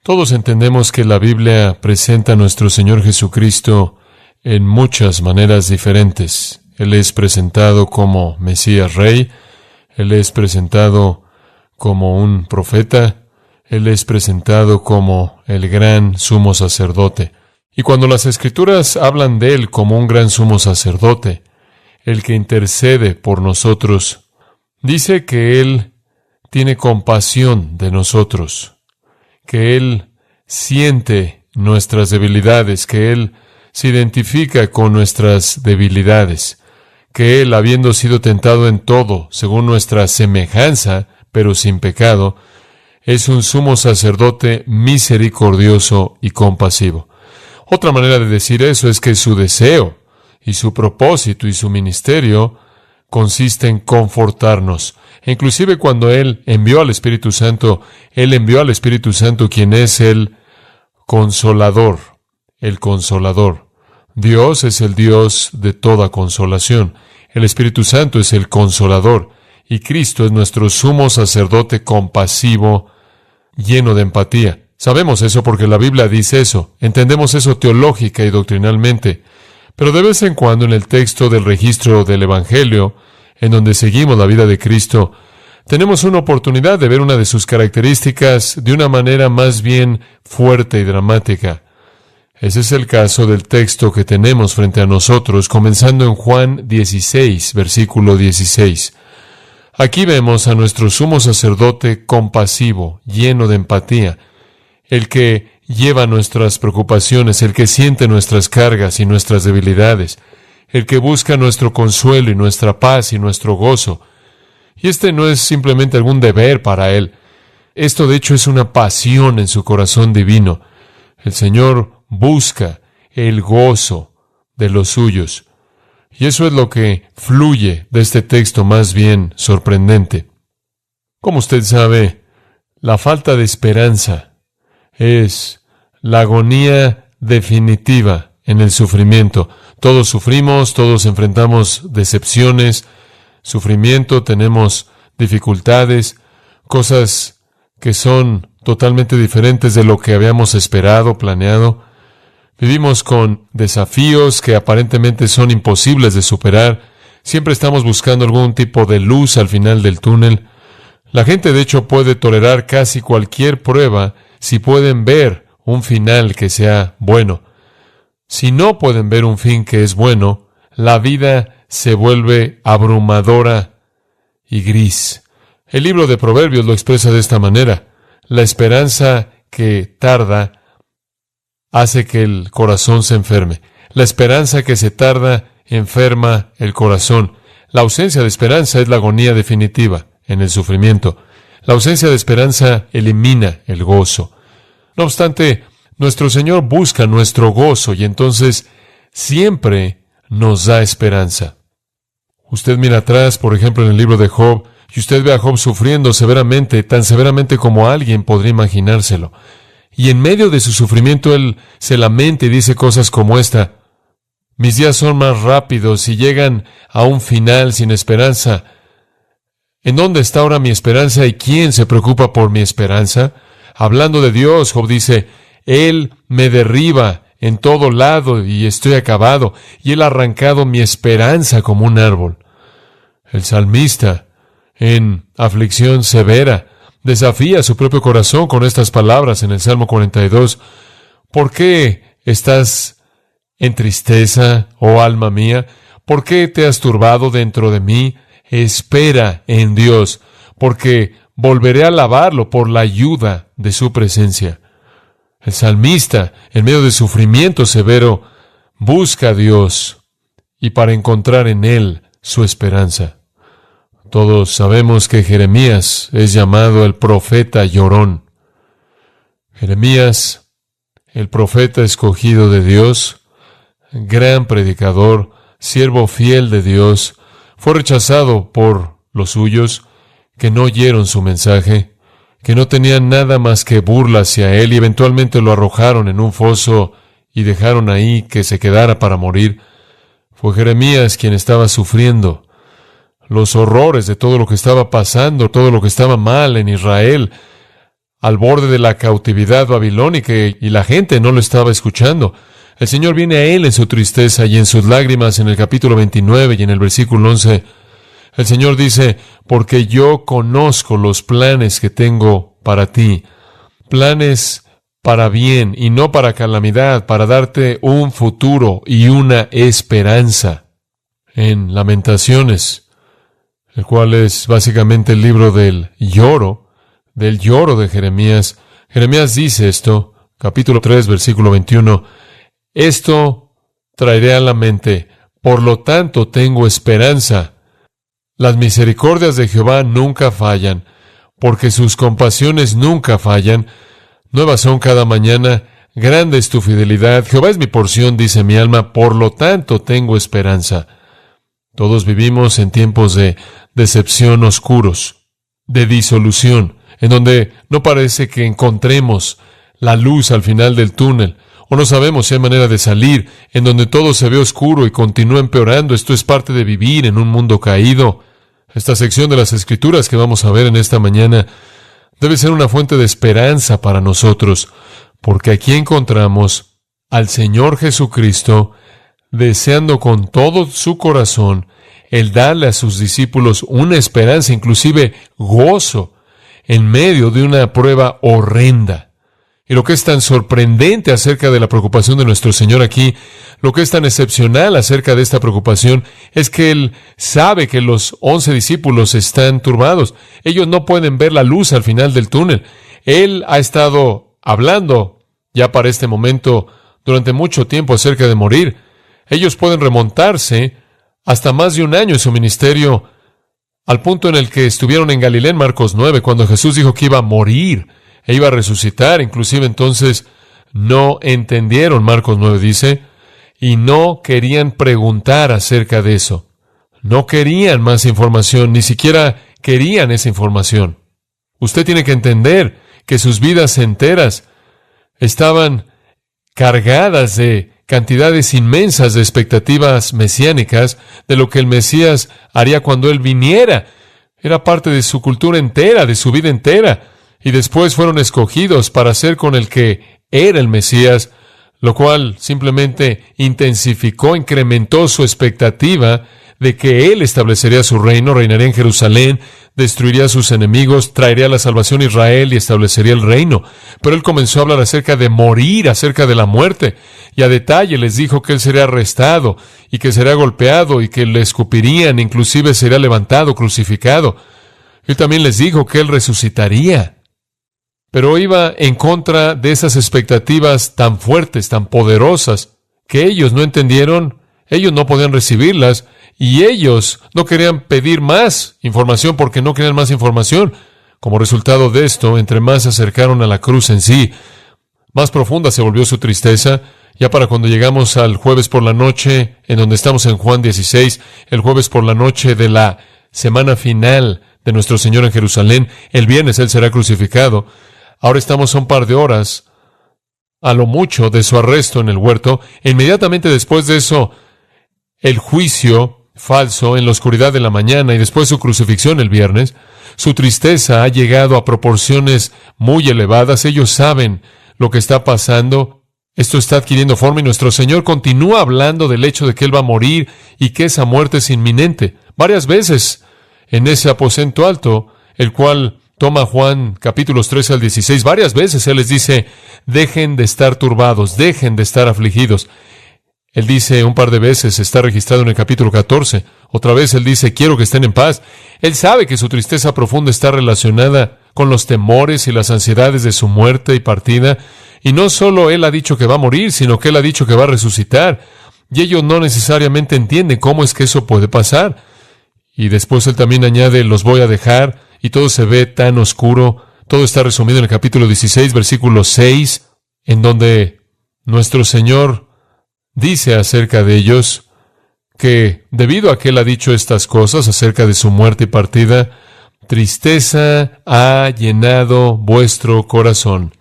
Todos entendemos que la Biblia presenta a nuestro Señor Jesucristo en muchas maneras diferentes. Él es presentado como Mesías Rey, Él es presentado como un profeta, Él es presentado como el gran sumo sacerdote. Y cuando las Escrituras hablan de Él como un gran sumo sacerdote, el que intercede por nosotros, dice que Él tiene compasión de nosotros, que Él siente nuestras debilidades, que Él se identifica con nuestras debilidades, que Él, habiendo sido tentado en todo, según nuestra semejanza, pero sin pecado, es un sumo sacerdote misericordioso y compasivo. Otra manera de decir eso es que su deseo y su propósito y su ministerio consiste en confortarnos. E inclusive cuando Él envió al Espíritu Santo, Él envió al Espíritu Santo, quien es el Consolador, el Consolador. Dios es el Dios de toda consolación. El Espíritu Santo es el Consolador. Y Cristo es nuestro sumo sacerdote compasivo, lleno de empatía. Sabemos eso porque la Biblia dice eso. Entendemos eso teológica y doctrinalmente. Pero de vez en cuando en el texto del registro del Evangelio, en donde seguimos la vida de Cristo, tenemos una oportunidad de ver una de sus características de una manera más bien fuerte y dramática. Ese es el caso del texto que tenemos frente a nosotros, comenzando en Juan 16, versículo 16. Aquí vemos a nuestro sumo sacerdote compasivo, lleno de empatía, el que lleva nuestras preocupaciones, el que siente nuestras cargas y nuestras debilidades, el que busca nuestro consuelo y nuestra paz y nuestro gozo. Y este no es simplemente algún deber para Él. Esto de hecho es una pasión en su corazón divino. El Señor busca el gozo de los suyos. Y eso es lo que fluye de este texto más bien sorprendente. Como usted sabe, la falta de esperanza es la agonía definitiva en el sufrimiento. Todos sufrimos, todos enfrentamos decepciones, sufrimiento, tenemos dificultades, cosas que son totalmente diferentes de lo que habíamos esperado, planeado. Vivimos con desafíos que aparentemente son imposibles de superar. Siempre estamos buscando algún tipo de luz al final del túnel. La gente, de hecho, puede tolerar casi cualquier prueba si pueden ver un final que sea bueno. Si no pueden ver un fin que es bueno, la vida se vuelve abrumadora y gris. El libro de Proverbios lo expresa de esta manera. La esperanza que tarda hace que el corazón se enferme. La esperanza que se tarda enferma el corazón. La ausencia de esperanza es la agonía definitiva en el sufrimiento. La ausencia de esperanza elimina el gozo. No obstante, nuestro Señor busca nuestro gozo y entonces siempre nos da esperanza. Usted mira atrás, por ejemplo, en el libro de Job, y usted ve a Job sufriendo severamente, tan severamente como alguien podría imaginárselo. Y en medio de su sufrimiento, él se lamenta y dice cosas como esta: mis días son más rápidos y llegan a un final sin esperanza. ¿En dónde está ahora mi esperanza y quién se preocupa por mi esperanza? Hablando de Dios, Job dice: Él me derriba en todo lado y estoy acabado, y Él ha arrancado mi esperanza como un árbol. El salmista, en aflicción severa, desafía su propio corazón con estas palabras en el Salmo 42. ¿Por qué estás en tristeza, oh alma mía? ¿Por qué te has turbado dentro de mí? Espera en Dios, porque volveré a alabarlo por la ayuda de su presencia. El salmista, en medio de sufrimiento severo, busca a Dios y para encontrar en Él su esperanza. Todos sabemos que Jeremías es llamado el profeta llorón. Jeremías, el profeta escogido de Dios, gran predicador, siervo fiel de Dios, fue rechazado por los suyos, que no oyeron su mensaje, que no tenían nada más que burla hacia él y eventualmente lo arrojaron en un foso y dejaron ahí que se quedara para morir. Fue Jeremías quien estaba sufriendo los horrores de todo lo que estaba pasando, todo lo que estaba mal en Israel. al borde de la cautividad babilónica y la gente no lo estaba escuchando. El Señor viene a él en su tristeza y en sus lágrimas en el capítulo 29 y en el versículo 11. El Señor dice, porque yo conozco los planes que tengo para ti, planes para bien y no para calamidad, para darte un futuro y una esperanza. En Lamentaciones, el cual es básicamente el libro del lloro de Jeremías, Jeremías dice esto, capítulo 3, versículo 21, esto traeré a la mente, por lo tanto tengo esperanza. Las misericordias de Jehová nunca fallan, porque sus compasiones nunca fallan. Nuevas son cada mañana, grande es tu fidelidad. Jehová es mi porción, dice mi alma, por lo tanto tengo esperanza. Todos vivimos en tiempos de decepción oscuros, de disolución, en donde no parece que encontremos la luz al final del túnel, o no sabemos si hay manera de salir, en donde todo se ve oscuro y continúa empeorando. Esto es parte de vivir en un mundo caído. Esta sección de las Escrituras que vamos a ver en esta mañana debe ser una fuente de esperanza para nosotros, porque aquí encontramos al Señor Jesucristo deseando con todo su corazón el darle a sus discípulos una esperanza, inclusive gozo, en medio de una prueba horrenda. Y lo que es tan sorprendente acerca de la preocupación de nuestro Señor aquí, lo que es tan excepcional acerca de esta preocupación, es que Él sabe que los 11 discípulos están turbados. Ellos no pueden ver la luz al final del túnel. Él ha estado hablando ya para este momento durante mucho tiempo acerca de morir. Ellos pueden remontarse hasta más de un año en su ministerio, al punto en el que estuvieron en Galilea en Marcos 9, cuando Jesús dijo que iba a morir e iba a resucitar. Inclusive entonces no entendieron, Marcos 9 dice, y no querían preguntar acerca de eso. No querían más información, ni siquiera querían esa información. Usted tiene que entender que sus vidas enteras estaban cargadas de cantidades inmensas de expectativas mesiánicas de lo que el Mesías haría cuando Él viniera. Era parte de su cultura entera, de su vida entera. Y después fueron escogidos para ser con el que era el Mesías, lo cual simplemente intensificó, incrementó su expectativa de que Él establecería su reino, reinaría en Jerusalén, destruiría a sus enemigos, traería la salvación a Israel y establecería el reino. Pero Él comenzó a hablar acerca de morir, acerca de la muerte, y a detalle les dijo que Él sería arrestado y que sería golpeado y que le escupirían, inclusive sería levantado, crucificado. Él también les dijo que Él resucitaría. Pero iba en contra de esas expectativas tan fuertes, tan poderosas, que ellos no entendieron, ellos no podían recibirlas, y ellos no querían pedir más información porque no querían más información. Como resultado de esto, entre más se acercaron a la cruz en sí, más profunda se volvió su tristeza. Ya para cuando llegamos al jueves por la noche, en donde estamos en Juan 16, el jueves por la noche de la semana final de nuestro Señor en Jerusalén, el viernes Él será crucificado. Ahora estamos a un par de horas, a lo mucho, de su arresto en el huerto. E inmediatamente después de eso, el juicio falso en la oscuridad de la mañana y después su crucifixión el viernes. Su tristeza ha llegado a proporciones muy elevadas. Ellos saben lo que está pasando. Esto está adquiriendo forma y nuestro Señor continúa hablando del hecho de que Él va a morir y que esa muerte es inminente. Varias veces en ese aposento alto, el cual toma Juan capítulos 13 al 16, varias veces Él les dice, dejen de estar turbados, dejen de estar afligidos. Él dice un par de veces, está registrado en el capítulo 14, otra vez Él dice, quiero que estén en paz. Él sabe que su tristeza profunda está relacionada con los temores y las ansiedades de su muerte y partida, y no solo Él ha dicho que va a morir, sino que Él ha dicho que va a resucitar, y ellos no necesariamente entienden cómo es que eso puede pasar. Y después Él también añade, los voy a dejar, y todo se ve tan oscuro. Todo está resumido en el capítulo 16, versículo 6, en donde nuestro Señor dice acerca de ellos que debido a que Él ha dicho estas cosas acerca de su muerte y partida, tristeza ha llenado vuestro corazón.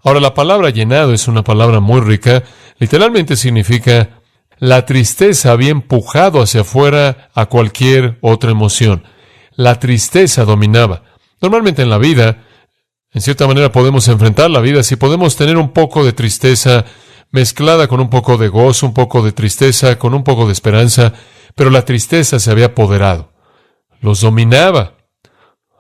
Ahora, la palabra llenado es una palabra muy rica. Literalmente significa la tristeza había empujado hacia afuera a cualquier otra emoción. La tristeza dominaba. Normalmente en la vida, En cierta manera podemos enfrentar la vida si podemos tener un poco de tristeza mezclada con un poco de gozo, un poco de tristeza con un poco de esperanza, pero la tristeza se había apoderado, los dominaba.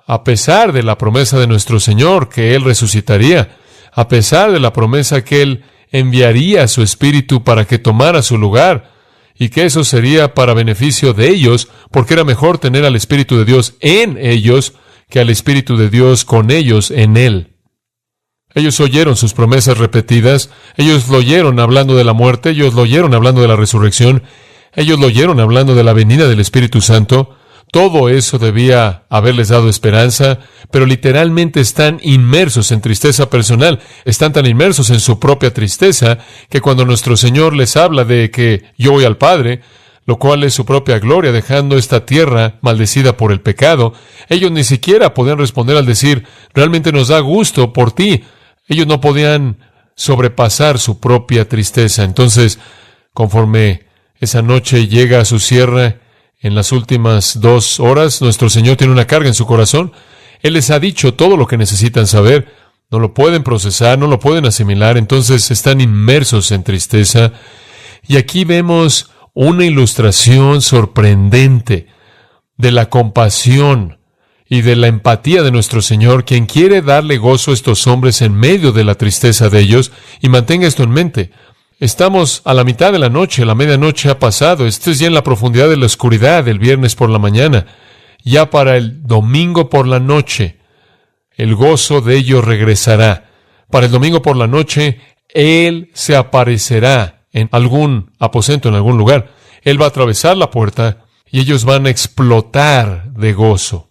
A pesar de la promesa de nuestro Señor que Él resucitaría, a pesar de la promesa que Él enviaría a su Espíritu para que tomara su lugar, y que eso sería para beneficio de ellos, porque era mejor tener al Espíritu de Dios en ellos que al Espíritu de Dios con ellos en Él. Ellos oyeron sus promesas repetidas, ellos lo oyeron hablando de la muerte, ellos lo oyeron hablando de la resurrección, ellos lo oyeron hablando de la venida del Espíritu Santo. Todo eso debía haberles dado esperanza, pero literalmente están inmersos en tristeza personal, están tan inmersos en su propia tristeza, que cuando nuestro Señor les habla de que yo voy al Padre, lo cual es su propia gloria, dejando esta tierra maldecida por el pecado, ellos ni siquiera podían responder al decir, realmente nos da gusto por ti. Ellos no podían sobrepasar su propia tristeza. Entonces, conforme esa noche llega a su cierre, en las últimas 2 horas, nuestro Señor tiene una carga en su corazón. Él les ha dicho todo lo que necesitan saber. No lo pueden procesar, no lo pueden asimilar, entonces están inmersos en tristeza. Y aquí vemos una ilustración sorprendente de la compasión y de la empatía de nuestro Señor, quien quiere darle gozo a estos hombres en medio de la tristeza de ellos. Y mantenga esto en mente. Estamos a la mitad de la noche, la medianoche ha pasado. Esto es ya en la profundidad de la oscuridad del viernes por la mañana. Ya para el domingo por la noche, el gozo de ellos regresará. Para el domingo por la noche, Él se aparecerá en algún aposento, en algún lugar. Él va a atravesar la puerta y ellos van a explotar de gozo.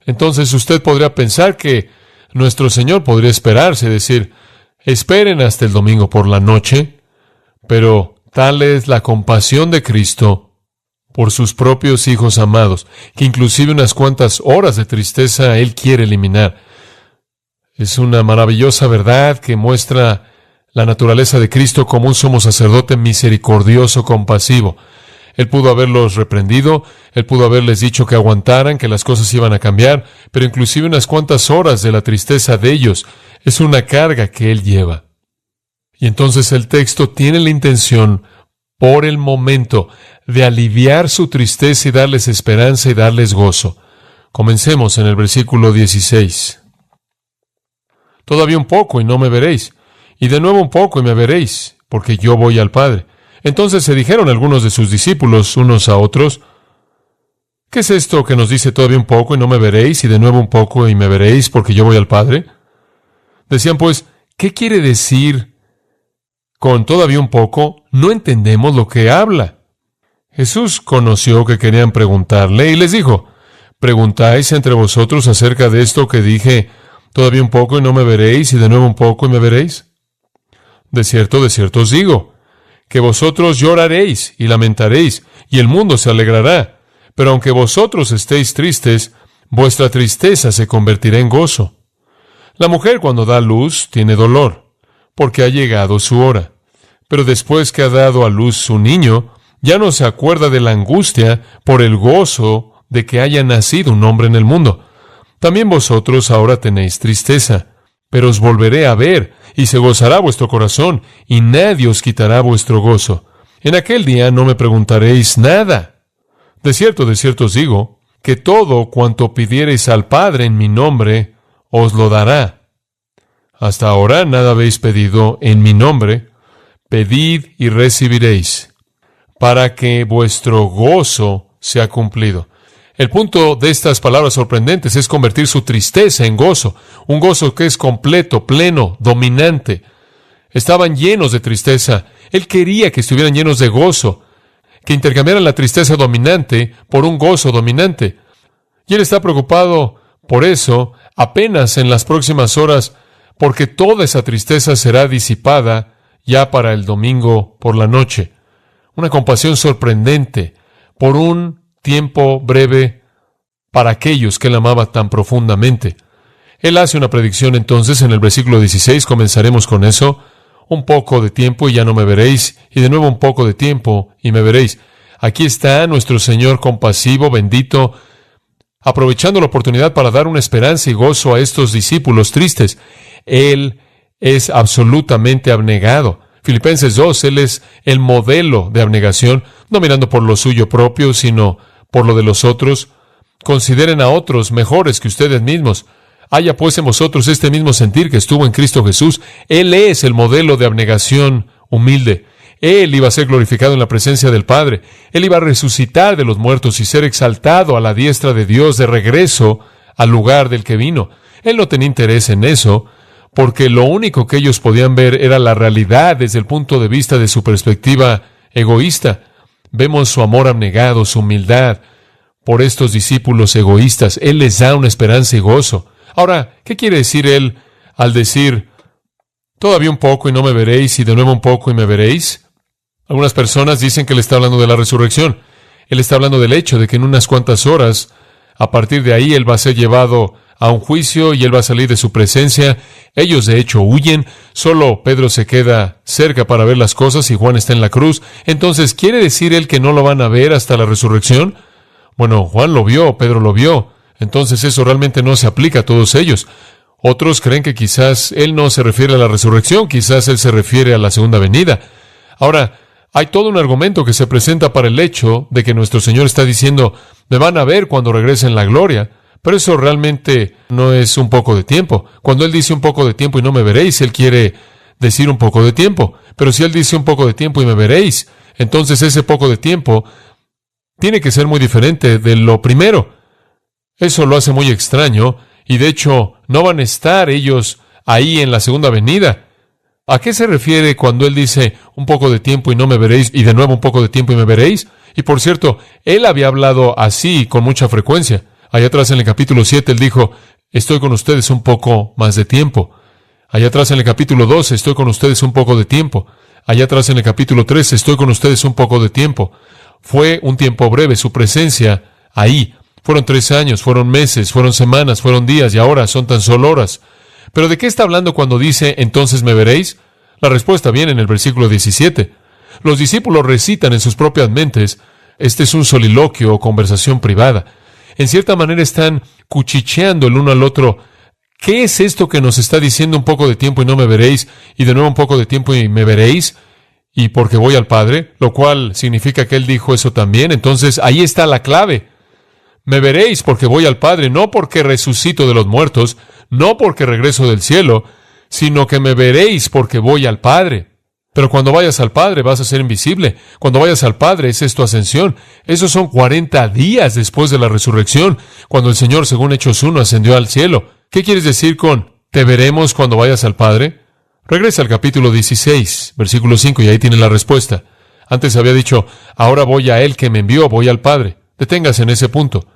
Entonces usted podría pensar que nuestro Señor podría esperarse, decir, esperen hasta el domingo por la noche, pero tal es la compasión de Cristo por sus propios hijos amados, que inclusive unas cuantas horas de tristeza Él quiere eliminar. Es una maravillosa verdad que muestra la naturaleza de Cristo como un sumo sacerdote misericordioso, compasivo. Él pudo haberlos reprendido, Él pudo haberles dicho que aguantaran, que las cosas iban a cambiar, pero inclusive unas cuantas horas de la tristeza de ellos es una carga que Él lleva. Y entonces el texto tiene la intención, por el momento, de aliviar su tristeza y darles esperanza y darles gozo. Comencemos en el versículo 16. Todavía un poco y no me veréis, y de nuevo un poco y me veréis, porque yo voy al Padre. Entonces se dijeron algunos de sus discípulos unos a otros, ¿qué es esto que nos dice todavía un poco y no me veréis, y de nuevo un poco y me veréis, porque yo voy al Padre? Decían pues, ¿qué quiere decir con todavía un poco? No entendemos lo que habla. Jesús conoció que querían preguntarle y les dijo, ¿preguntáis entre vosotros acerca de esto que dije, todavía un poco y no me veréis, y de nuevo un poco y me veréis? De cierto os digo, que vosotros lloraréis y lamentaréis, y el mundo se alegrará. Pero aunque vosotros estéis tristes, vuestra tristeza se convertirá en gozo. La mujer cuando da luz tiene dolor, porque ha llegado su hora. Pero después que ha dado a luz su niño, ya no se acuerda de la angustia por el gozo de que haya nacido un hombre en el mundo. También vosotros ahora tenéis tristeza, pero os volveré a ver, y se gozará vuestro corazón, y nadie os quitará vuestro gozo. En aquel día no me preguntaréis nada. De cierto os digo, que todo cuanto pidiereis al Padre en mi nombre, os lo dará. Hasta ahora nada habéis pedido en mi nombre. Pedid y recibiréis, para que vuestro gozo sea cumplido. El punto de estas palabras sorprendentes es convertir su tristeza en gozo, un gozo que es completo, pleno, dominante. Estaban llenos de tristeza. Él quería que estuvieran llenos de gozo, que intercambiaran la tristeza dominante por un gozo dominante. Y Él está preocupado por eso apenas en las próximas horas, porque toda esa tristeza será disipada ya para el domingo por la noche. Una compasión sorprendente por un tiempo breve para aquellos que Él amaba tan profundamente. Él hace una predicción entonces en el versículo 16, comenzaremos con eso. Un poco de tiempo y ya no me veréis, y de nuevo un poco de tiempo y me veréis. Aquí está nuestro Señor compasivo, bendito, aprovechando la oportunidad para dar una esperanza y gozo a estos discípulos tristes. Él es absolutamente abnegado. Filipenses 2, Él es el modelo de abnegación, no mirando por lo suyo propio, sino por lo de los otros. Consideren a otros mejores que ustedes mismos. Haya pues en vosotros este mismo sentir que estuvo en Cristo Jesús. Él es el modelo de abnegación humilde. Él iba a ser glorificado en la presencia del Padre. Él iba a resucitar de los muertos y ser exaltado a la diestra de Dios de regreso al lugar del que vino. Él no tenía interés en eso, porque lo único que ellos podían ver era la realidad desde el punto de vista de su perspectiva egoísta. Vemos su amor abnegado, su humildad por estos discípulos egoístas. Él les da una esperanza y gozo. Ahora, ¿qué quiere decir Él al decir, todavía un poco y no me veréis, y de nuevo un poco y me veréis? Algunas personas dicen que Él está hablando de la resurrección. Él está hablando del hecho de que en unas cuantas horas, a partir de ahí, Él va a ser llevado a un juicio y Él va a salir de su presencia. Ellos, de hecho, huyen. Solo Pedro se queda cerca para ver las cosas y Juan está en la cruz. Entonces, ¿quiere decir Él que no lo van a ver hasta la resurrección? Bueno, Juan lo vio, Pedro lo vio. Entonces, eso realmente no se aplica a todos ellos. Otros creen que quizás Él no se refiere a la resurrección, quizás Él se refiere a la segunda venida. Ahora, hay todo un argumento que se presenta para el hecho de que nuestro Señor está diciendo, me van a ver cuando regrese en la gloria, pero eso realmente no es un poco de tiempo. Cuando Él dice un poco de tiempo y no me veréis, Él quiere decir un poco de tiempo. Pero si Él dice un poco de tiempo y me veréis, entonces ese poco de tiempo tiene que ser muy diferente de lo primero. Eso lo hace muy extraño, y de hecho no van a estar ellos ahí en la segunda venida. ¿A qué se refiere cuando Él dice un poco de tiempo y no me veréis, y de nuevo un poco de tiempo y me veréis? Y por cierto, Él había hablado así con mucha frecuencia. Allá atrás en el capítulo 7 Él dijo, estoy con ustedes un poco más de tiempo. Allá atrás en el capítulo 12, estoy con ustedes un poco de tiempo. Allá atrás en el capítulo 13, estoy con ustedes un poco de tiempo. Fue un tiempo breve su presencia ahí. Fueron 3 años, fueron meses, fueron semanas, fueron días, y ahora son tan solo horas. ¿Pero de qué está hablando cuando dice, entonces me veréis? La respuesta viene en el versículo 17. Los discípulos recitan en sus propias mentes, este es un soliloquio o conversación privada. En cierta manera están cuchicheando el uno al otro. ¿Qué es esto que nos está diciendo un poco de tiempo y no me veréis? Y de nuevo un poco de tiempo y me veréis. Y porque voy al Padre, lo cual significa que Él dijo eso también. Entonces ahí está la clave. Me veréis porque voy al Padre, no porque resucito de los muertos, no porque regreso del cielo, sino que me veréis porque voy al Padre. Pero cuando vayas al Padre vas a ser invisible. Cuando vayas al Padre, esa es tu ascensión. Esos son 40 días después de la resurrección, cuando el Señor, según Hechos 1, ascendió al cielo. ¿Qué quieres decir con te veremos cuando vayas al Padre? Regresa al capítulo 16, versículo 5, y ahí tiene la respuesta. Antes había dicho, ahora voy a Él que me envió, voy al Padre. Deténgase en ese punto.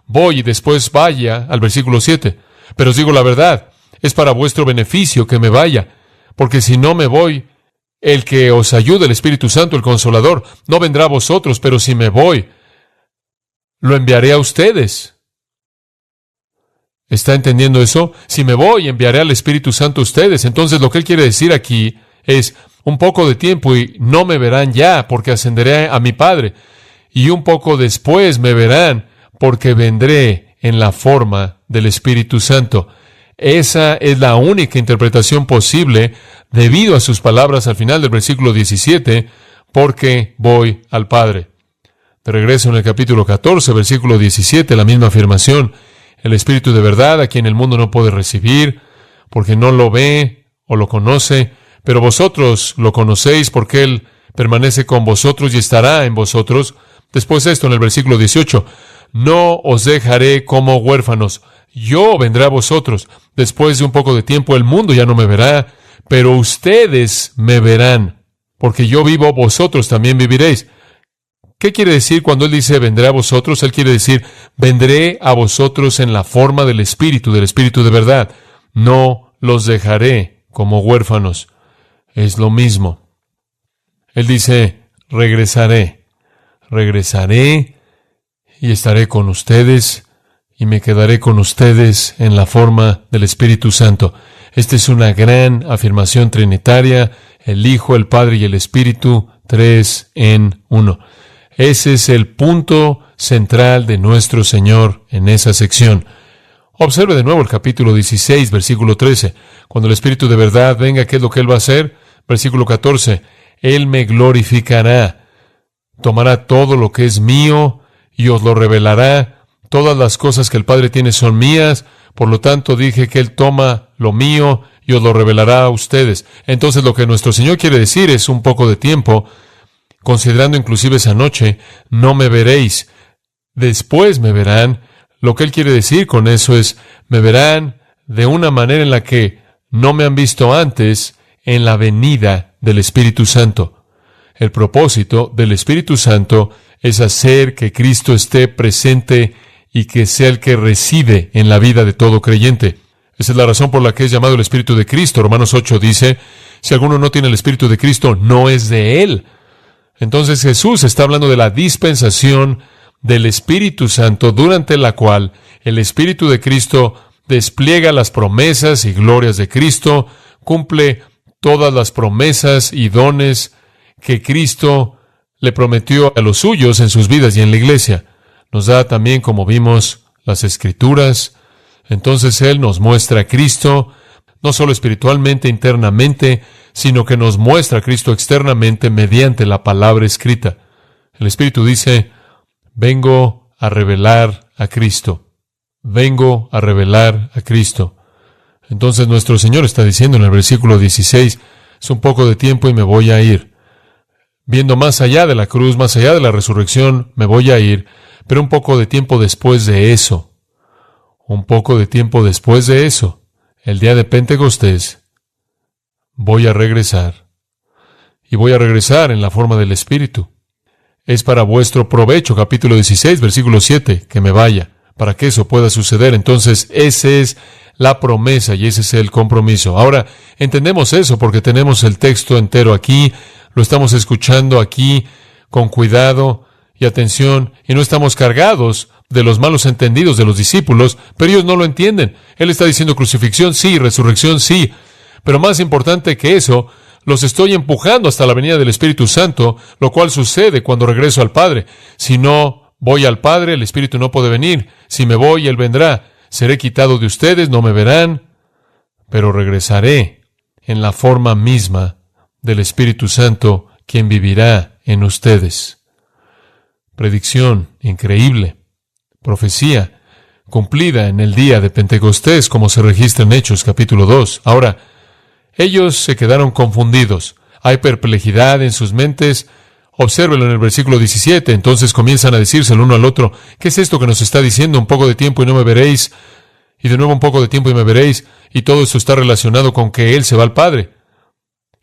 Voy y después vaya al versículo 7. Pero os digo la verdad, es para vuestro beneficio que me vaya, porque si no me voy, el que os ayude, el Espíritu Santo, el Consolador, no vendrá a vosotros, pero si me voy, lo enviaré a ustedes. ¿Está entendiendo eso? Si me voy, enviaré al Espíritu Santo a ustedes. Entonces lo que Él quiere decir aquí es un poco de tiempo y no me verán ya, porque ascenderé a mi Padre. Y un poco después me verán, porque vendré en la forma del Espíritu Santo. Esa es la única interpretación posible debido a sus palabras al final del versículo 17, porque voy al Padre. De regreso en el capítulo 14, versículo 17, la misma afirmación. El Espíritu de verdad, a quien el mundo no puede recibir, porque no lo ve o lo conoce, pero vosotros lo conocéis porque Él permanece con vosotros y estará en vosotros. Después esto en el versículo 18, no os dejaré como huérfanos, yo vendré a vosotros. Después de un poco de tiempo el mundo ya no me verá, pero ustedes me verán, porque yo vivo, vosotros también viviréis. ¿Qué quiere decir cuando Él dice vendré a vosotros? Él quiere decir vendré a vosotros en la forma del Espíritu de verdad. No los dejaré como huérfanos. Es lo mismo. Él dice regresaré y estaré con ustedes y me quedaré con ustedes en la forma del Espíritu Santo. Esta es una gran afirmación trinitaria, el Hijo, el Padre y el Espíritu, 3 en 1. Ese es el punto central de nuestro Señor en esa sección. Observe de nuevo el capítulo 16, versículo 13. Cuando el Espíritu de verdad venga, ¿qué es lo que Él va a hacer? Versículo 14. Él me glorificará. Tomará todo lo que es mío y os lo revelará. Todas las cosas que el Padre tiene son mías. Por lo tanto, dije que Él toma lo mío y os lo revelará a ustedes. Entonces, lo que nuestro Señor quiere decir es un poco de tiempo, considerando inclusive esa noche, no me veréis. Después me verán. Lo que Él quiere decir con eso es, me verán de una manera en la que no me han visto antes en la venida del Espíritu Santo. El propósito del Espíritu Santo es hacer que Cristo esté presente y que sea el que reside en la vida de todo creyente. Esa es la razón por la que es llamado el Espíritu de Cristo. Romanos 8 dice, si alguno no tiene el Espíritu de Cristo, no es de Él. Entonces Jesús está hablando de la dispensación del Espíritu Santo, durante la cual el Espíritu de Cristo despliega las promesas y glorias de Cristo, cumple todas las promesas y dones que Cristo le prometió a los suyos en sus vidas y en la iglesia. Nos da también, como vimos, las Escrituras. Entonces Él nos muestra a Cristo, no solo espiritualmente, internamente, sino que nos muestra a Cristo externamente mediante la palabra escrita. El Espíritu dice, vengo a revelar a Cristo. Vengo a revelar a Cristo. Entonces nuestro Señor está diciendo en el versículo 16, es un poco de tiempo y me voy a ir. Viendo más allá de la cruz, más allá de la resurrección, me voy a ir, pero un poco de tiempo después de eso. Un poco de tiempo después de eso, el día de Pentecostés, voy a regresar. Y voy a regresar en la forma del Espíritu. Es para vuestro provecho, capítulo 16, versículo 7, que me vaya, para que eso pueda suceder. Entonces, esa es la promesa y ese es el compromiso. Ahora, entendemos eso porque tenemos el texto entero aquí, lo estamos escuchando aquí con cuidado y atención, y no estamos cargados de los malos entendidos de los discípulos, pero ellos no lo entienden. Él está diciendo crucifixión, sí, resurrección, sí, pero más importante que eso, los estoy empujando hasta la venida del Espíritu Santo, lo cual sucede cuando regreso al Padre. Si no voy al Padre, el Espíritu no puede venir. Si me voy, Él vendrá. Seré quitado de ustedes, no me verán, pero regresaré en la forma misma del Espíritu Santo, quien vivirá en ustedes. Predicción increíble, profecía cumplida en el día de Pentecostés, como se registra en Hechos capítulo 2. Ahora, ellos se quedaron confundidos. Hay perplejidad en sus mentes. Obsérvelo en el versículo 17. Entonces comienzan a decirse el uno al otro, ¿qué es esto que nos está diciendo? Un poco de tiempo y no me veréis. Y de nuevo un poco de tiempo y me veréis. Y todo esto está relacionado con que Él se va al Padre.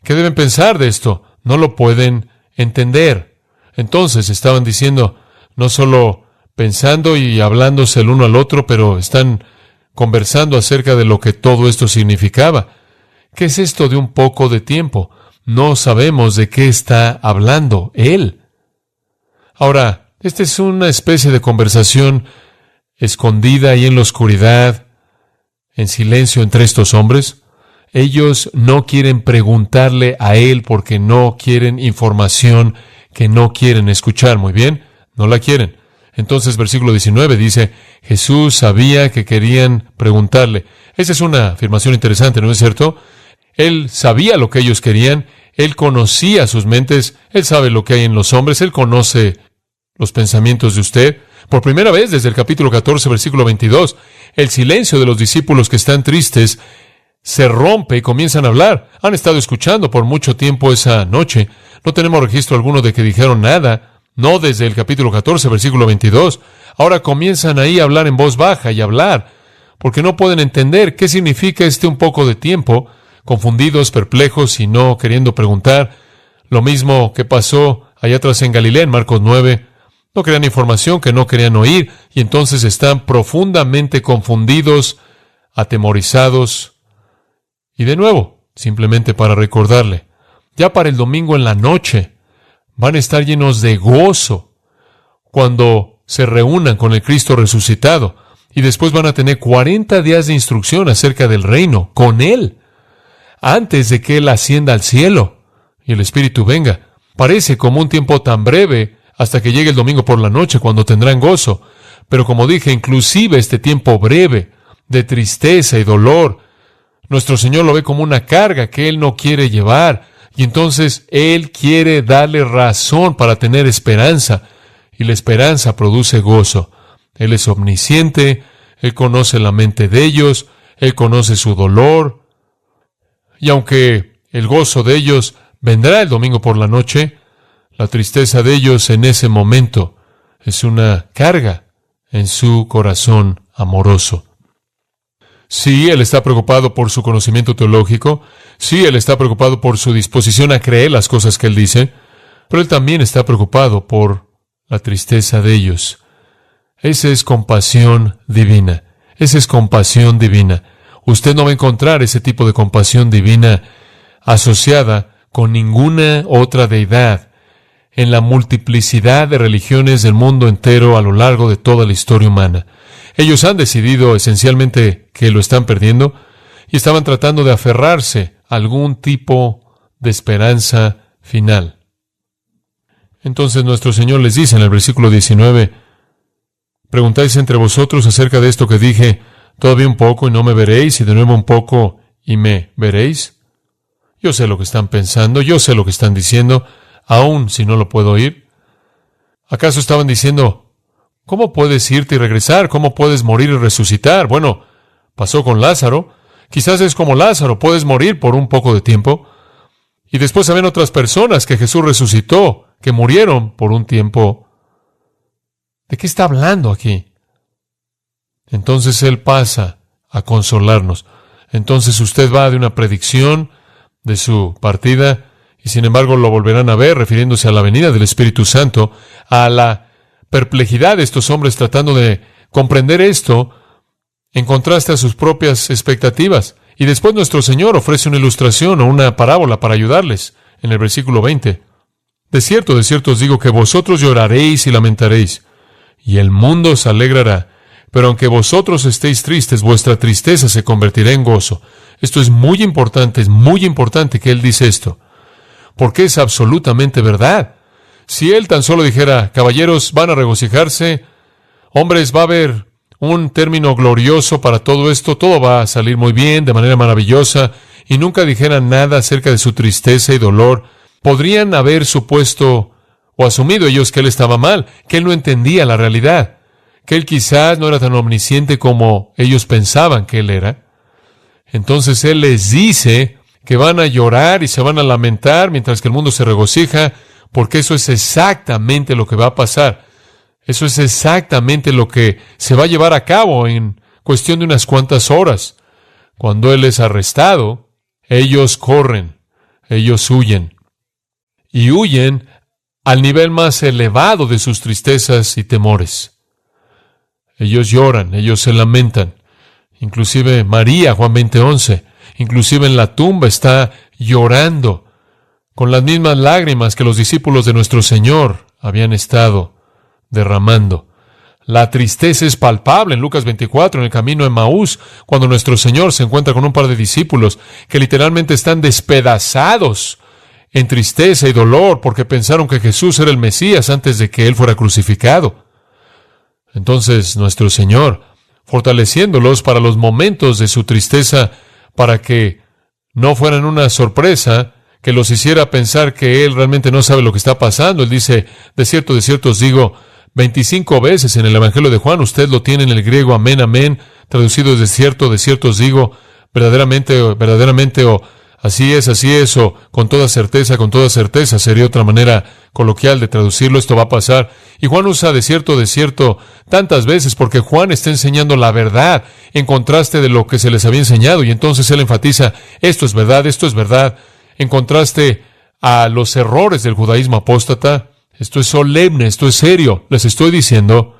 ¿Qué deben pensar de esto? No lo pueden entender. Entonces estaban diciendo, no solo pensando y hablándose el uno al otro, pero están conversando acerca de lo que todo esto significaba. ¿Qué es esto de un poco de tiempo? No sabemos de qué está hablando Él. Ahora, esta es una especie de conversación escondida ahí en la oscuridad, en silencio entre estos hombres. Ellos no quieren preguntarle a Él porque no quieren información que no quieren escuchar. Muy bien, no la quieren. Entonces, versículo 19 dice, Jesús sabía que querían preguntarle. Esa es una afirmación interesante, ¿no es cierto? Él sabía lo que ellos querían, Él conocía sus mentes, Él sabe lo que hay en los hombres, Él conoce los pensamientos de usted. Por primera vez desde el capítulo 14, versículo 22, el silencio de los discípulos que están tristes se rompe y comienzan a hablar. Han estado escuchando por mucho tiempo esa noche. No tenemos registro alguno de que dijeron nada, no desde el capítulo 14, versículo 22. Ahora comienzan ahí a hablar en voz baja y hablar, porque no pueden entender qué significa un poco de tiempo, confundidos, perplejos y no queriendo preguntar. Lo mismo que pasó allá atrás en Galilea, en Marcos 9. No querían información que no querían oír, y entonces están profundamente confundidos, atemorizados. Y de nuevo, simplemente para recordarle, ya para el domingo en la noche, van a estar llenos de gozo cuando se reúnan con el Cristo resucitado, y después van a tener 40 días de instrucción acerca del reino con Él, antes de que Él ascienda al cielo y el Espíritu venga. Parece como un tiempo tan breve hasta que llegue el domingo por la noche, cuando tendrán gozo. Pero como dije, inclusive este tiempo breve de tristeza y dolor, nuestro Señor lo ve como una carga que Él no quiere llevar, y entonces Él quiere darle razón para tener esperanza, y la esperanza produce gozo. Él es omnisciente, Él conoce la mente de ellos, Él conoce su dolor, y aunque el gozo de ellos vendrá el domingo por la noche, la tristeza de ellos en ese momento es una carga en su corazón amoroso. Sí, Él está preocupado por su conocimiento teológico, sí, Él está preocupado por su disposición a creer las cosas que Él dice, pero Él también está preocupado por la tristeza de ellos. Esa es compasión divina. Esa es compasión divina. Usted no va a encontrar ese tipo de compasión divina asociada con ninguna otra deidad en la multiplicidad de religiones del mundo entero a lo largo de toda la historia humana. Ellos han decidido esencialmente que lo están perdiendo y estaban tratando de aferrarse a algún tipo de esperanza final. Entonces nuestro Señor les dice en el versículo 19, preguntáis entre vosotros acerca de esto que dije, todavía un poco y no me veréis, y de nuevo un poco y me veréis. Yo sé lo que están pensando, yo sé lo que están diciendo, aun si no lo puedo oír. ¿Acaso estaban diciendo, ¿cómo puedes irte y regresar? ¿Cómo puedes morir y resucitar? Bueno, pasó con Lázaro. Quizás es como Lázaro, puedes morir por un poco de tiempo. Y después habían otras personas que Jesús resucitó, que murieron por un tiempo. ¿De qué está hablando aquí? Entonces Él pasa a consolarnos. Entonces usted va de una predicción de su partida, y sin embargo lo volverán a ver, refiriéndose a la venida del Espíritu Santo, a la perplejidad de estos hombres tratando de comprender esto en contraste a sus propias expectativas. Y después nuestro Señor ofrece una ilustración o una parábola para ayudarles, en el versículo 20. De cierto os digo que vosotros lloraréis y lamentaréis, y el mundo se alegrará. Pero aunque vosotros estéis tristes, vuestra tristeza se convertirá en gozo. Esto es muy importante que Él dice esto, porque es absolutamente verdad. Si Él tan solo dijera, caballeros, van a regocijarse, hombres, va a haber un término glorioso para todo esto, todo va a salir muy bien, de manera maravillosa, y nunca dijera nada acerca de su tristeza y dolor, podrían haber supuesto o asumido ellos que Él estaba mal, que Él no entendía la realidad, que Él quizás no era tan omnisciente como ellos pensaban que Él era. Entonces Él les dice que van a llorar y se van a lamentar mientras que el mundo se regocija, porque eso es exactamente lo que va a pasar. Eso es exactamente lo que se va a llevar a cabo en cuestión de unas cuantas horas. Cuando Él es arrestado, ellos corren, ellos huyen. Y huyen al nivel más elevado de sus tristezas y temores. Ellos lloran, ellos se lamentan. Inclusive María, Juan 20:11, inclusive en la tumba está llorando con las mismas lágrimas que los discípulos de nuestro Señor habían estado derramando. La tristeza es palpable en Lucas 24, en el camino a Emaús, cuando nuestro Señor se encuentra con un par de discípulos que literalmente están despedazados en tristeza y dolor porque pensaron que Jesús era el Mesías antes de que Él fuera crucificado. Entonces nuestro Señor, fortaleciéndolos para los momentos de su tristeza, para que no fueran una sorpresa que los hiciera pensar que Él realmente no sabe lo que está pasando. Él dice, de cierto os digo, 25 veces en el Evangelio de Juan, usted lo tiene en el griego, amén, amén, traducido de cierto os digo, verdaderamente, o así es, o con toda certeza, sería otra manera coloquial de traducirlo, esto va a pasar. Y Juan usa de cierto tantas veces porque Juan está enseñando la verdad en contraste de lo que se les había enseñado, y entonces él enfatiza, esto es verdad, en contraste a los errores del judaísmo apóstata. Esto es solemne, esto es serio. Les estoy diciendo,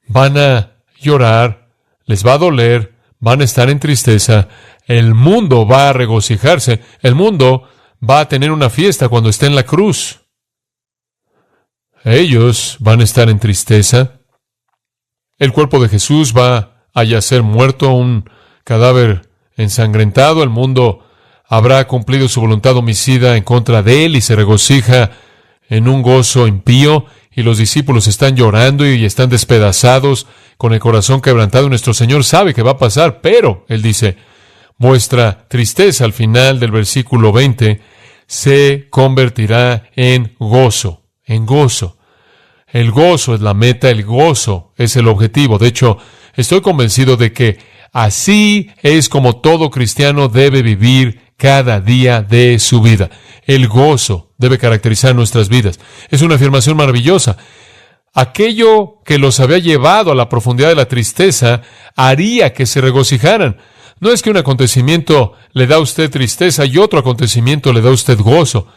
van a llorar, les va a doler, van a estar en tristeza, el mundo va a regocijarse, el mundo va a tener una fiesta cuando esté en la cruz. Ellos van a estar en tristeza. El cuerpo de Jesús va a yacer muerto, un cadáver ensangrentado. El mundo habrá cumplido su voluntad homicida en contra de Él y se regocija en un gozo impío, y los discípulos están llorando y están despedazados, con el corazón quebrantado. Nuestro Señor sabe que va a pasar, pero Él dice, vuestra tristeza, al final del versículo 20, se convertirá en gozo, en gozo. El gozo es la meta, el gozo es el objetivo. De hecho, estoy convencido de que así es como todo cristiano debe vivir cada día de su vida. El gozo debe caracterizar nuestras vidas. Es una afirmación maravillosa. Aquello que los había llevado a la profundidad de la tristeza haría que se regocijaran. No es que un acontecimiento le da a usted tristeza y otro acontecimiento le da a usted gozo,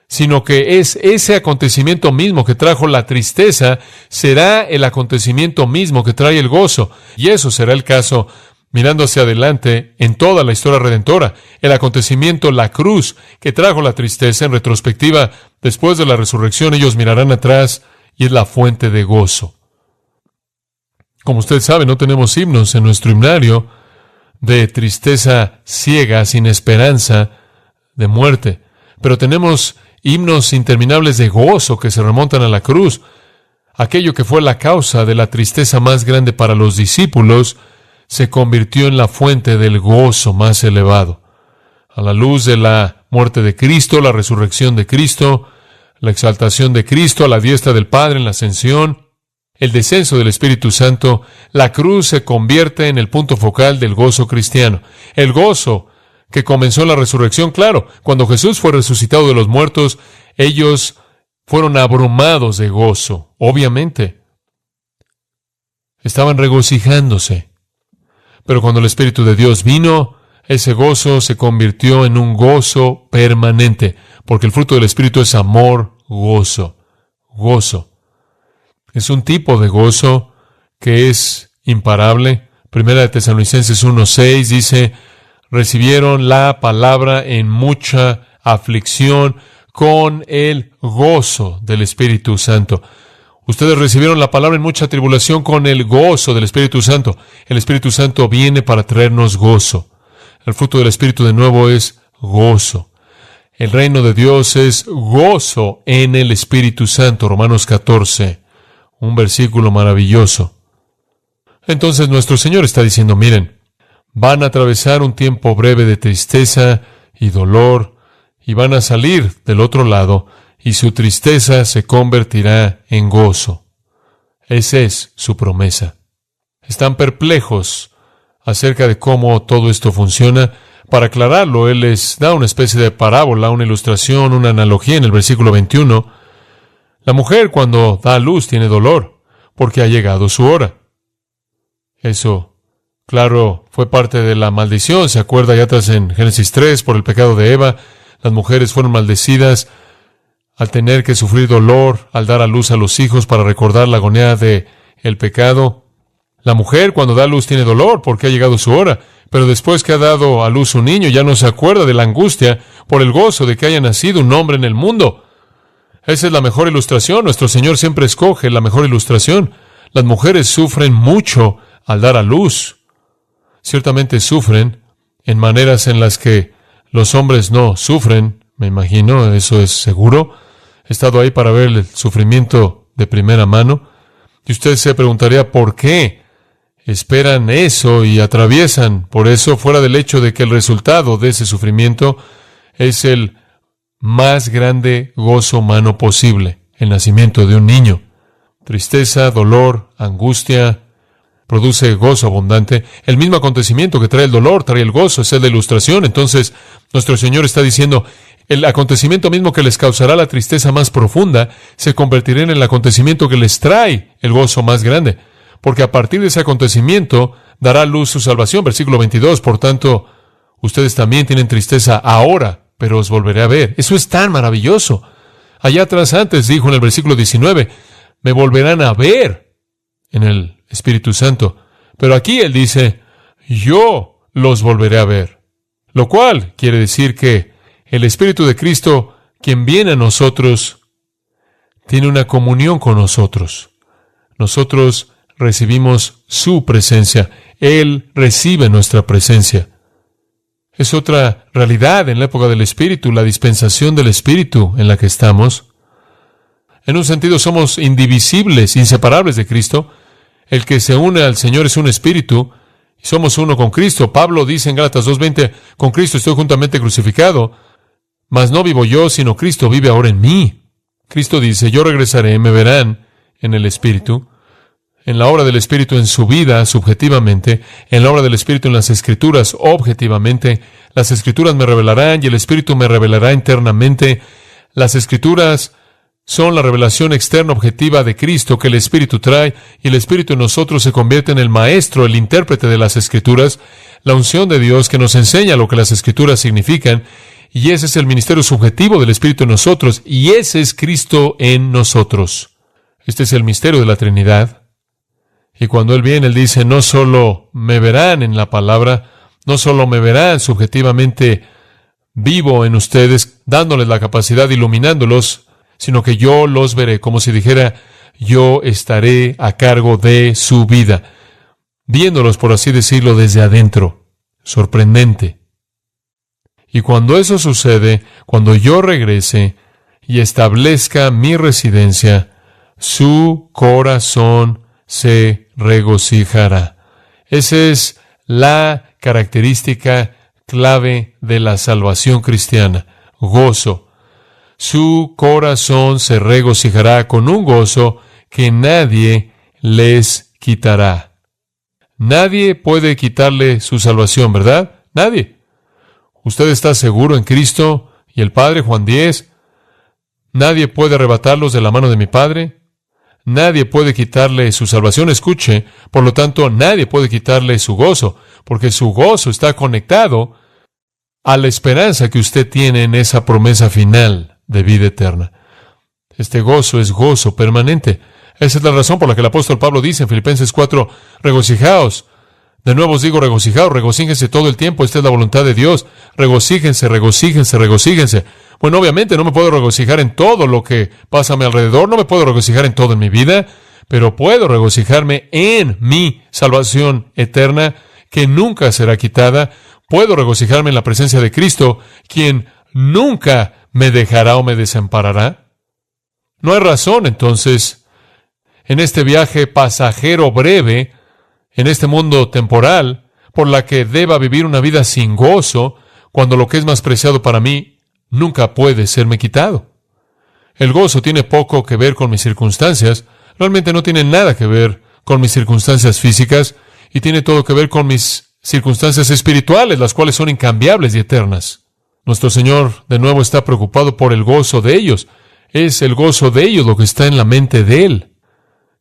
sino que es ese acontecimiento mismo que trajo la tristeza, será el acontecimiento mismo que trae el gozo. Y eso será el caso mirando hacia adelante en toda la historia redentora. El acontecimiento, la cruz, que trajo la tristeza, en retrospectiva, después de la resurrección, ellos mirarán atrás y es la fuente de gozo. Como usted sabe, no tenemos himnos en nuestro himnario de tristeza ciega, sin esperanza, de muerte. Pero tenemos himnos interminables de gozo que se remontan a la cruz. Aquello que fue la causa de la tristeza más grande para los discípulos se convirtió en la fuente del gozo más elevado. A la luz de la muerte de Cristo, la resurrección de Cristo, la exaltación de Cristo a la diestra del Padre en la ascensión, el descenso del Espíritu Santo, la cruz se convierte en el punto focal del gozo cristiano. El gozo que comenzó en la resurrección, claro, cuando Jesús fue resucitado de los muertos, ellos fueron abrumados de gozo, obviamente. Estaban regocijándose. Pero cuando el Espíritu de Dios vino, ese gozo se convirtió en un gozo permanente, porque el fruto del Espíritu es amor, gozo, gozo. Es un tipo de gozo que es imparable. Primera de Tesalonicenses 1:6 dice, recibieron la palabra en mucha aflicción con el gozo del Espíritu Santo. Ustedes recibieron la palabra en mucha tribulación con el gozo del Espíritu Santo. El Espíritu Santo viene para traernos gozo. El fruto del Espíritu de nuevo es gozo. El reino de Dios es gozo en el Espíritu Santo. Romanos 14. Un versículo maravilloso. Entonces nuestro Señor está diciendo, miren, van a atravesar un tiempo breve de tristeza y dolor y van a salir del otro lado y su tristeza se convertirá en gozo. Esa es su promesa. Están perplejos acerca de cómo todo esto funciona. Para aclararlo, Él les da una especie de parábola, una ilustración, una analogía en el versículo 21. La mujer cuando da a luz tiene dolor, porque ha llegado su hora. Eso, claro, fue parte de la maldición. ¿Se acuerda ya atrás en Génesis 3 por el pecado de Eva? Las mujeres fueron maldecidas al tener que sufrir dolor, al dar a luz a los hijos para recordar la agonía de el pecado. La mujer cuando da a luz tiene dolor porque ha llegado su hora, pero después que ha dado a luz un niño ya no se acuerda de la angustia por el gozo de que haya nacido un hombre en el mundo. Esa es la mejor ilustración. Nuestro Señor siempre escoge la mejor ilustración. Las mujeres sufren mucho al dar a luz. Ciertamente sufren en maneras en las que los hombres no sufren, me imagino, eso es seguro. He estado ahí para ver el sufrimiento de primera mano. Y usted se preguntaría por qué esperan eso y atraviesan por eso, fuera del hecho de que el resultado de ese sufrimiento es el más grande gozo humano posible, el nacimiento de un niño. Tristeza, dolor, angustia, produce gozo abundante. El mismo acontecimiento que trae el dolor, trae el gozo, esa es la ilustración. Entonces, nuestro Señor está diciendo, el acontecimiento mismo que les causará la tristeza más profunda, se convertirá en el acontecimiento que les trae el gozo más grande. Porque a partir de ese acontecimiento, dará a luz su salvación. Versículo 22, por tanto, ustedes también tienen tristeza ahora, pero os volveré a ver. Eso es tan maravilloso. Allá atrás antes dijo en el versículo 19, me volverán a ver en el Espíritu Santo. Pero aquí Él dice, yo los volveré a ver. Lo cual quiere decir que el Espíritu de Cristo, quien viene a nosotros, tiene una comunión con nosotros. Nosotros recibimos su presencia. Él recibe nuestra presencia. Es otra realidad en la época del Espíritu, la dispensación del Espíritu en la que estamos. En un sentido somos indivisibles, inseparables de Cristo. El que se une al Señor es un espíritu, y somos uno con Cristo. Pablo dice en Gálatas 2:20, con Cristo estoy juntamente crucificado, mas no vivo yo, sino Cristo vive ahora en mí. Cristo dice, yo regresaré, me verán en el Espíritu, en la obra del Espíritu en su vida, subjetivamente, en la obra del Espíritu en las Escrituras, objetivamente. Las Escrituras me revelarán y el Espíritu me revelará internamente. Las Escrituras son la revelación externa objetiva de Cristo que el Espíritu trae, y el Espíritu en nosotros se convierte en el maestro, el intérprete de las Escrituras, la unción de Dios que nos enseña lo que las Escrituras significan, y ese es el ministerio subjetivo del Espíritu en nosotros, y ese es Cristo en nosotros. Este es el misterio de la Trinidad. Y cuando Él viene, Él dice, no solo me verán en la palabra, no solo me verán subjetivamente vivo en ustedes, dándoles la capacidad, iluminándolos, sino que yo los veré, como si dijera, yo estaré a cargo de su vida, viéndolos, por así decirlo, desde adentro. Sorprendente. Y cuando eso sucede, cuando yo regrese y establezca mi residencia, su corazón se regocijará. Esa es la característica clave de la salvación cristiana, gozo. Su corazón se regocijará con un gozo que nadie les quitará. Nadie puede quitarle su salvación, ¿verdad? Nadie. Usted está seguro en Cristo y el Padre, Juan 10. Nadie puede arrebatarlos de la mano de mi Padre. Nadie puede quitarle su salvación. Escuche, por lo tanto, nadie puede quitarle su gozo, porque su gozo está conectado a la esperanza que usted tiene en esa promesa final de vida eterna. Este gozo es gozo permanente. Esa es la razón por la que el apóstol Pablo dice en Filipenses 4, regocijaos. De nuevo os digo regocijaos, regocíjense todo el tiempo, esta es la voluntad de Dios. Regocíjense, regocíjense, regocíjense. Bueno, obviamente no me puedo regocijar en todo lo que pasa a mi alrededor, no me puedo regocijar en todo en mi vida, pero puedo regocijarme en mi salvación eterna, que nunca será quitada. Puedo regocijarme en la presencia de Cristo, quien nunca me dejará o me desamparará. No hay razón, entonces, en este viaje pasajero breve, en este mundo temporal, por la que deba vivir una vida sin gozo, cuando lo que es más preciado para mí nunca puede serme quitado. El gozo tiene poco que ver con mis circunstancias, realmente no tiene nada que ver con mis circunstancias físicas, y tiene todo que ver con mis circunstancias espirituales, las cuales son incambiables y eternas. Nuestro Señor, de nuevo, está preocupado por el gozo de ellos. Es el gozo de ellos lo que está en la mente de Él.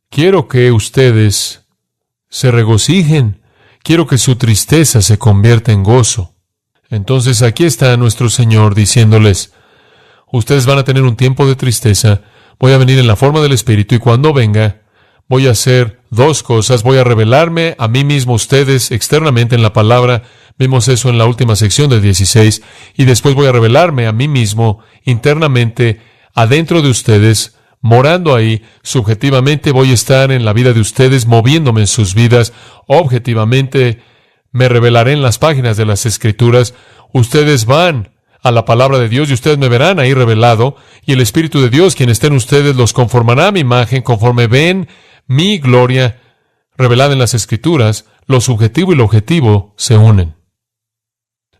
Quiero que ustedes se regocijen. Quiero que su tristeza se convierta en gozo. Entonces aquí está nuestro Señor diciéndoles, ustedes van a tener un tiempo de tristeza, voy a venir en la forma del Espíritu, y cuando venga, voy a hacer dos cosas. Voy a revelarme a mí mismo a ustedes externamente en la palabra. Vimos eso en la última sección del 16. Y después voy a revelarme a mí mismo internamente adentro de ustedes, morando ahí. Subjetivamente voy a estar en la vida de ustedes, moviéndome en sus vidas. Objetivamente me revelaré en las páginas de las Escrituras. Ustedes van a la palabra de Dios y ustedes me verán ahí revelado. Y el Espíritu de Dios, quien está en ustedes, los conformará a mi imagen conforme ven mi gloria revelada en las Escrituras. Lo subjetivo y lo objetivo se unen.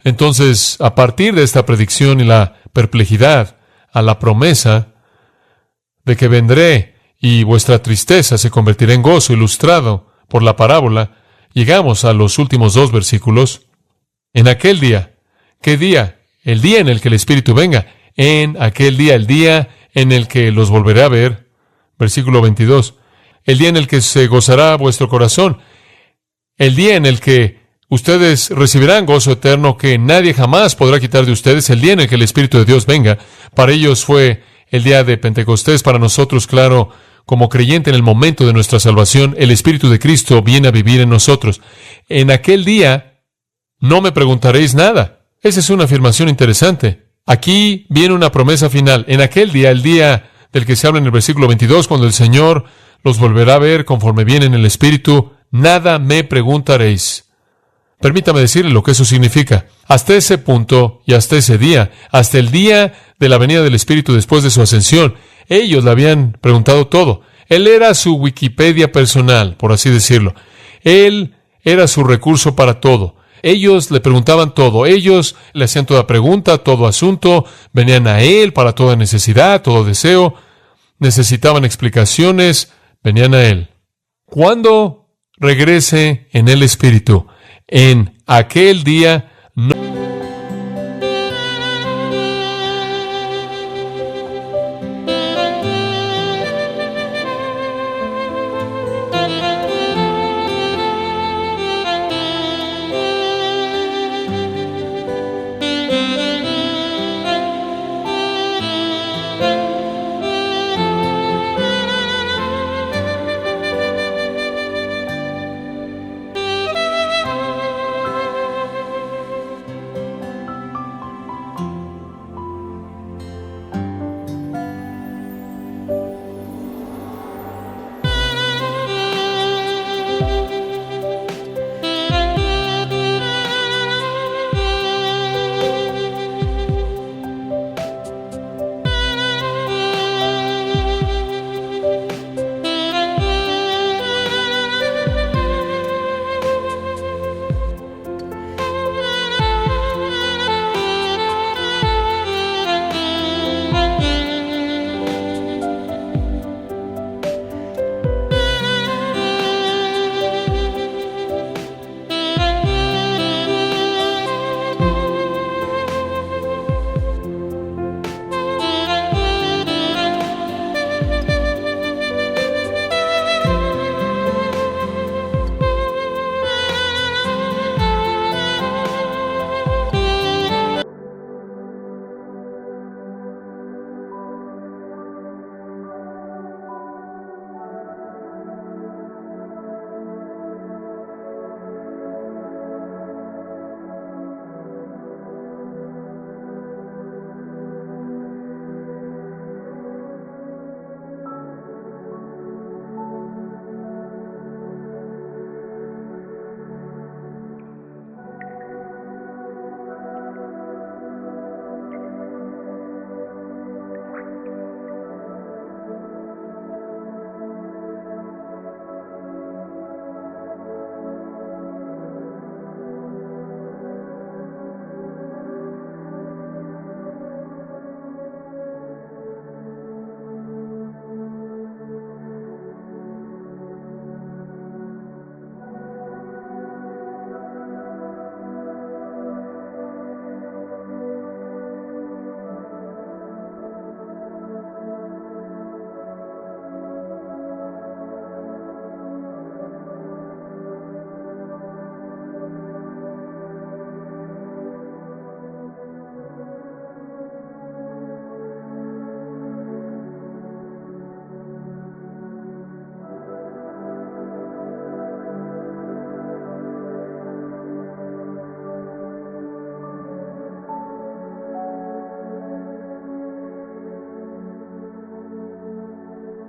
Entonces, a partir de esta predicción y la perplejidad a la promesa de que vendré y vuestra tristeza se convertirá en gozo, ilustrado por la parábola, llegamos a los últimos dos versículos. En aquel día, ¿qué día? El día en el que el Espíritu venga. En aquel día, el día en el que los volveré a ver. Versículo 22. El día en el que se gozará vuestro corazón. El día en el que ustedes recibirán gozo eterno que nadie jamás podrá quitar de ustedes. El día en el que el Espíritu de Dios venga. Para ellos fue el día de Pentecostés. Para nosotros, claro, como creyente en el momento de nuestra salvación, el Espíritu de Cristo viene a vivir en nosotros. En aquel día no me preguntaréis nada. Esa es una afirmación interesante. Aquí viene una promesa final. En aquel día, el día del que se habla en el versículo 22, cuando el Señor los volverá a ver conforme viene en el Espíritu, nada me preguntaréis. Permítame decirle lo que eso significa. Hasta ese punto y hasta ese día, hasta el día de la venida del Espíritu después de su ascensión, Ellos le habían preguntado todo. Él era su Wikipedia personal, por así decirlo. Él era su recurso para todo. Ellos le preguntaban todo. Ellos le hacían toda pregunta, todo asunto. Venían a Él para toda necesidad, todo deseo. Necesitaban explicaciones. Venían a Él. Cuando regrese en el Espíritu, en aquel día, no